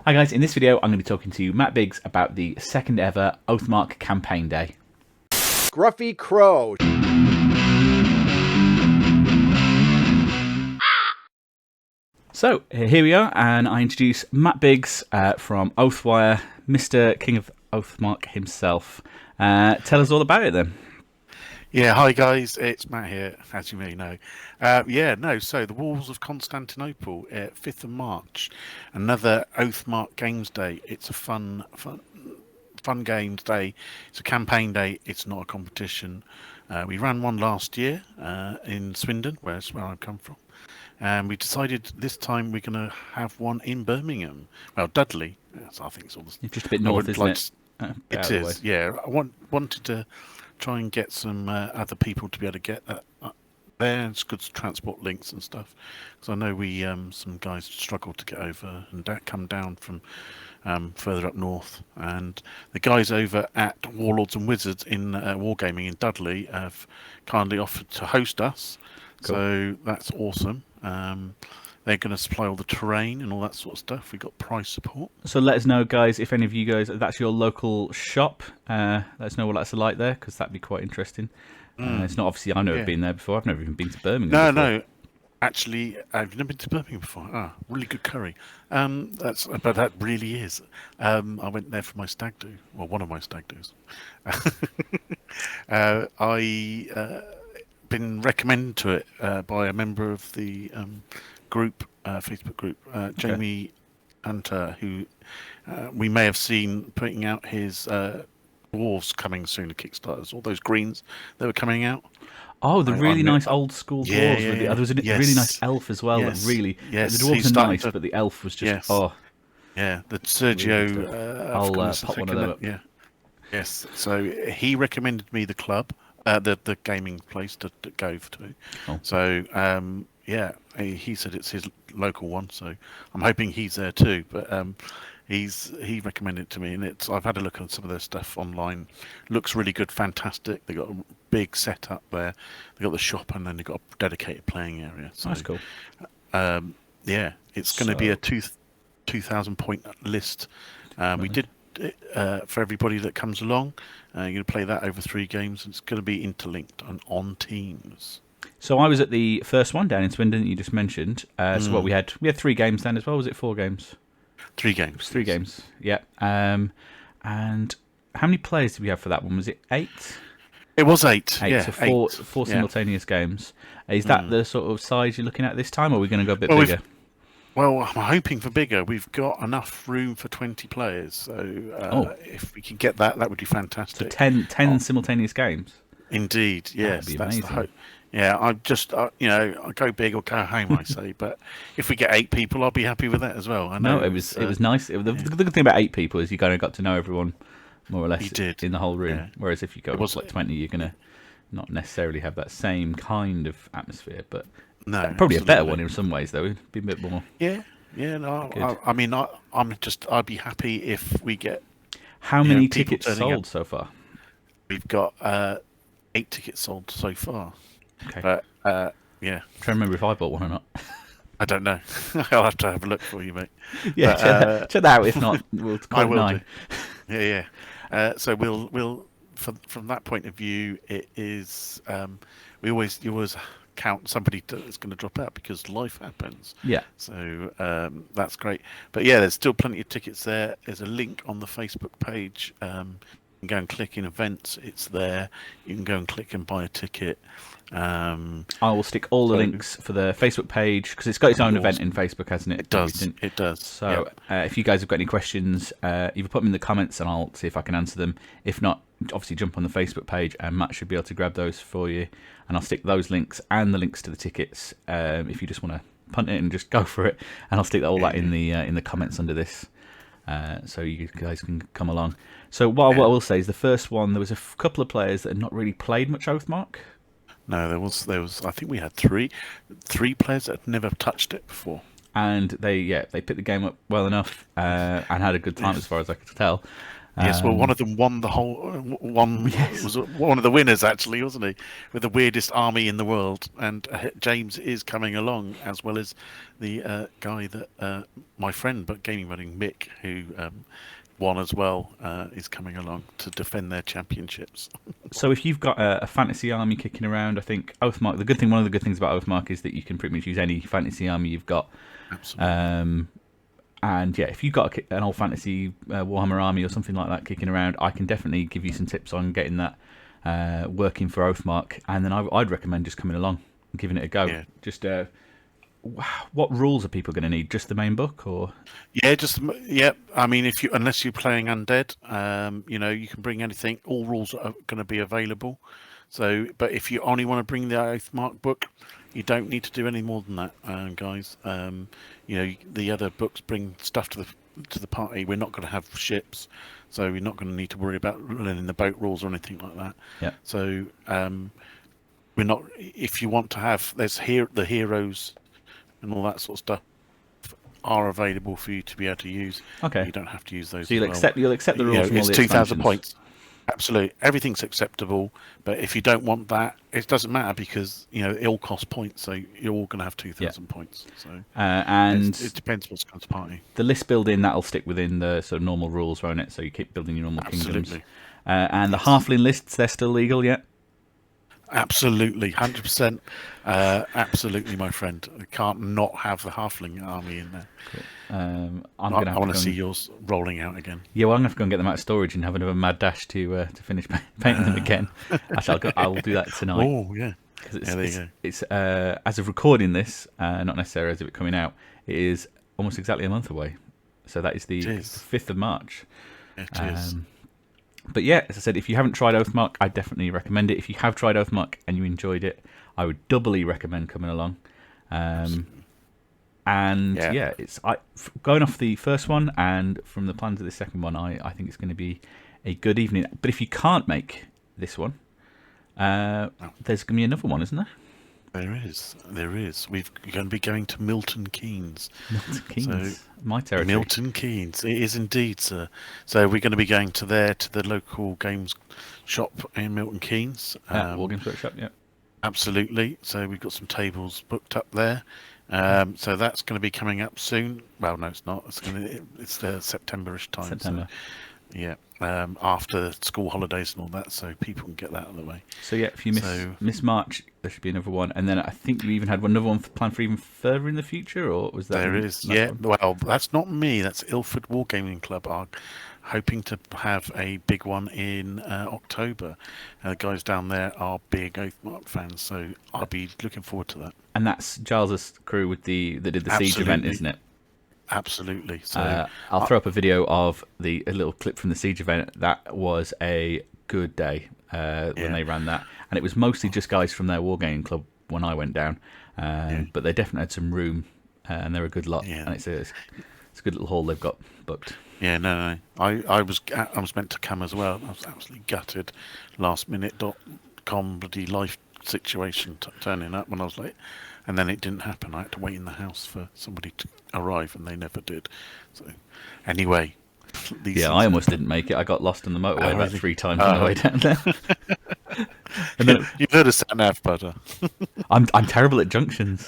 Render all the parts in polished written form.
Hi guys, in this video I'm going to be talking to Matt Biggs about the second ever Oathmark campaign day. Scruffy Crow. So here we are, and I introduce Matt Biggs from Oathwire, Mr. King of Oathmark himself. Tell us all about it then. Yeah, hi guys, it's Matt here, as you may know. So the Walls of Constantinople, 5th of March, another Oathmark Games Day. It's a fun games day. It's a campaign day. It's not a competition. We ran one last year in Swindon, where I come from. And we decided this time we're going to have one in Birmingham. Well, Dudley. Yes, I think it's all the... Just a bit north, isn't it? It is, yeah. I wanted to try and get some other people to be able to get that there. It's good transport links and stuff. Because I know we some guys struggled to get over and come down from further up north. And the guys over at Warlords and Wizards in Wargaming in Dudley have kindly offered to host us. Cool. So that's awesome. They're going to supply all the terrain and all that sort of stuff. We've got price support. So let us know, guys, if any of you guys, that's your local shop. Let us know what that's like there, because that'd be quite interesting. It's not obviously, I've never been there before. I've never even been to Birmingham before. No. Actually, I've never been to Birmingham before. Really good curry. But that really is. I went there for my stag do, well, one of my stag do's. Been recommended to it by a member of the group, Facebook group, Jamie Hunter, who we may have seen putting out his dwarves coming soon to Kickstarters. All those greens that were coming out. Oh, the really nice old school dwarves. There was a really nice elf as well. Yes. The dwarves are nice, but the elf was just yeah, the Sergio. I'll pop one of them up. Yeah. Yes. So he recommended me the club. The gaming place to go to. Oh. So he said it's his local one, so I'm hoping he's there too. But he recommended it to me, and I've had a look at some of their stuff online. Looks really good, fantastic. They got a big setup there. They got the shop, and then they got a dedicated playing area. So, that's cool. It's going to be a 2,000 point list. We did. For everybody that comes along, you're going to play that over 3 games, and it's going to be interlinked on teams. So I was at the first one down in Swindon that you just mentioned. So what we had 3 games then as well. Was it 4 games? 3 games. 3 games. Yeah. And how many players did we have for that one? Was it 8? It was 8. 8. Yeah, so 4 simultaneous games. Is that the sort of size you're looking at this time, or are we going to go a bit bigger? Well, I'm hoping for bigger. We've got enough room for 20 players, so if we can get that would be fantastic. So 10 simultaneous games? Indeed, yes. That's the hope. Yeah, I just, I go big or go home, I say. But if we get 8 people, I'll be happy with that as well. I know it was nice. The good thing about 8 people is you kind of got to know everyone more or less in the whole room. Yeah. Whereas if you go with like 20, you're going to not necessarily have that same kind of atmosphere, but... No, probably absolutely. A better one in some ways, though. It'd be a bit more. Yeah. No, I'd be happy if we get. How many tickets sold so far? We've got 8 tickets sold so far. Okay. But I'm trying to remember if I bought one or not. I don't know. I'll have to have a look for you, mate. Yeah, check that out. If not, we'll call it 9. Yeah. So we'll from that point of view, it is you always count somebody that's going to drop out because life happens. Yeah. So that's great. But yeah, there's still plenty of tickets there. There's a link on the Facebook page. You can go and click in events. It's there. You can go and click and buy a ticket. I will stick all the links for the Facebook page because it's got its own event in Facebook, hasn't it? It does. So if you guys have got any questions, either put them in the comments and I'll see if I can answer them. If not, obviously jump on the Facebook page and Matt should be able to grab those for you. And I'll stick those links and the links to the tickets if you just want to punt it and just go for it. And I'll stick all that in the comments under this, so you guys can come along. So what I will say is the first one, there was a couple of players that had not really played much Oathmark. No, there was. I think we had three players that had never touched it before. And they picked the game up well enough and had a good time as far as I could tell. Yes, well, one of them won the whole. One was one of the winners, actually, wasn't he? With the weirdest army in the world, and James is coming along, as well as the guy that my friend, but gaming running Mick, who won as well, is coming along to defend their championships. So if you've got a fantasy army kicking around, I think Oathmark. One of the good things about Oathmark is that you can pretty much use any fantasy army you've got. Absolutely. And yeah, if you've got an old fantasy Warhammer army or something like that kicking around, I can definitely give you some tips on getting that working for Oathmark. And then I'd recommend just coming along and giving it a go. Yeah. Just what rules are people going to need? Just the main book, or? Yeah, I mean, unless you're playing undead, you can bring anything. All rules are going to be available. So, but if you only want to bring the Oathmark book, you don't need to do any more than that, guys. The other books bring stuff to the party. We're not going to have ships, so we're not going to need to worry about learning the boat rules or anything like that. Yeah. So, we're not. If you want to have, the heroes and all that sort of stuff are available for you to be able to use. Okay. You don't have to use those. So you'll accept the rules from all it's the 2,000 expansions. points. Absolutely, everything's acceptable. But if you don't want that, it doesn't matter because it all costs points. So you're all going to have 2,000 points. So and it depends what's going to party. The list building, that'll stick within the sort of normal rules, won't it? So you keep building your normal kingdoms. And the halfling lists, they're still legal yet? Absolutely, 100%. Absolutely, my friend. I can't not have the halfling army in there. Cool. I want to see yours rolling out again. Yeah, well, I'm going to have to go and get them out of storage and have another mad dash to finish painting them again. Actually, I will do that tonight. Oh, yeah. There you go. It's as of recording this, not necessarily as of it coming out, it is almost exactly a month away. So that is the 5th of March. It is. But yeah, as I said, if you haven't tried Oathmark, I definitely recommend it. If you have tried Oathmark and you enjoyed it, I would doubly recommend coming along. It's going off the first one and from the plans of the second one, I think it's going to be a good evening. But if you can't make this one, there's going to be another one, isn't there? There is. We're going to be going to Milton Keynes. Milton Keynes, my territory. Milton Keynes, it is indeed, sir. So we're going to be going to the local games shop in Milton Keynes. War Games Workshop, yeah. Absolutely. So we've got some tables booked up there. So that's going to be coming up soon. Well, no, it's not. It's September-ish time. September. So, yeah. After school holidays and all that, so people can get that out of the way. So yeah, if you miss March, there should be another one, and then I think you even had another one planned for even further in the future, or was that? There is, yeah. One? Well, that's not me. That's Ilford Wargaming Club are hoping to have a big one in October. The guys down there are big Oathmark fans, so I'll be looking forward to that. And that's Giles' crew that did the Siege event, isn't it? Absolutely. So I'll throw up a video of a little clip from the Siege event. That was a good day when they ran that, and it was mostly just guys from their wargaming club when I went down. But they definitely had some room, and they're a good lot. Yeah. And it's a good little hall they've got booked. Yeah, no. I was meant to come as well. I was absolutely gutted. Lastminute.com bloody life situation turning up when I was late. And then it didn't happen. I had to wait in the house for somebody to arrive, and they never did. So, anyway. I almost didn't make it. I got lost on the motorway about 3 times on the way down there. And then you've heard of sat-nav, butter. I'm terrible at junctions.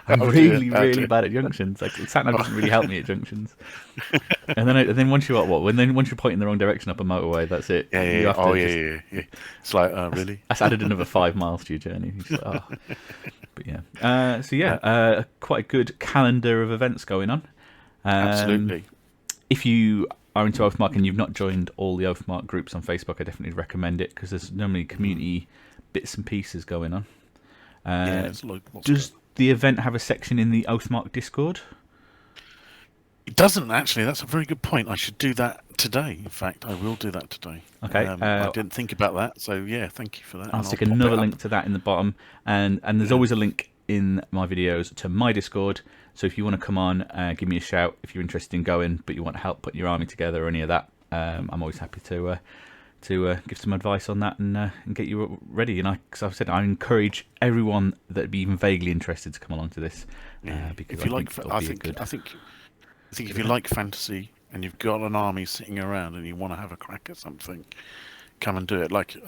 I'm really bad at junctions. Like, sat-nav doesn't really help me at junctions. And then once you're once you're pointing the wrong direction up a motorway, that's it. Yeah. It's like, really? That's added another 5 miles to your journey. Like, But yeah. Quite a good calendar of events going on. Absolutely. If you are into Oathmark and you've not joined all the Oathmark groups on Facebook, I definitely recommend it because there's normally community bits and pieces going on. Does the event have a section in the Oathmark Discord? It doesn't, actually. That's a very good point. I should do that today. In fact, I will do that today. Okay. I didn't think about that, so yeah, thank you for that. I'll stick another link to that in the bottom, and there's always a link in my videos to my Discord. So if you want to come on, give me a shout if you're interested in going, but you want help putting your army together or any of that. I'm always happy to give some advice on that and get you ready. And as I've said, I encourage everyone that'd be even vaguely interested to come along to this. Because if you I think if you like fantasy and you've got an army sitting around and you want to have a crack at something, come and do it. Like you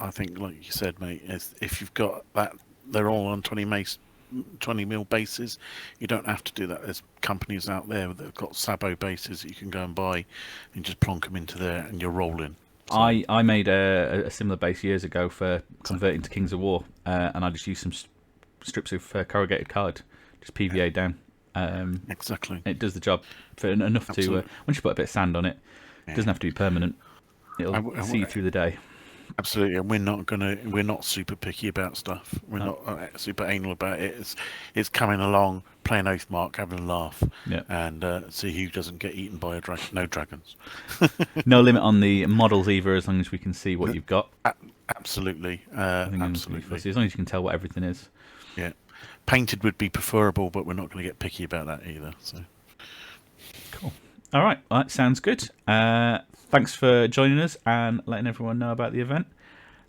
said, mate, if you've got that, they're all on 20 mil bases. You don't have to do that. There's companies out there that have got Sabo bases that you can go and buy and just plonk them into there and you're rolling. So, I made a similar base years ago for converting to Kings of War, and I just used some strips of corrugated card, just PVA down. Exactly. It does the job for enough to, once you put a bit of sand on it, it doesn't have to be permanent. It'll see you through the day. Absolutely, and we're not super picky about stuff. We're not super anal about it. It's coming along, playing Oathmark, having a laugh, and see who doesn't get eaten by a dragon. No dragons. No limit on the models either, as long as we can see what you've got. Absolutely, absolutely. As long as you can tell what everything is. Yeah, painted would be preferable, but we're not going to get picky about that either. So, cool. All right, well, that sounds good. Thanks for joining us and letting everyone know about the event.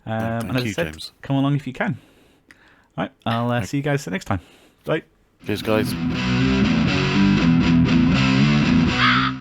And as I said, James. Come along if you can. All right, I'll see you guys next time. Bye. Cheers, guys.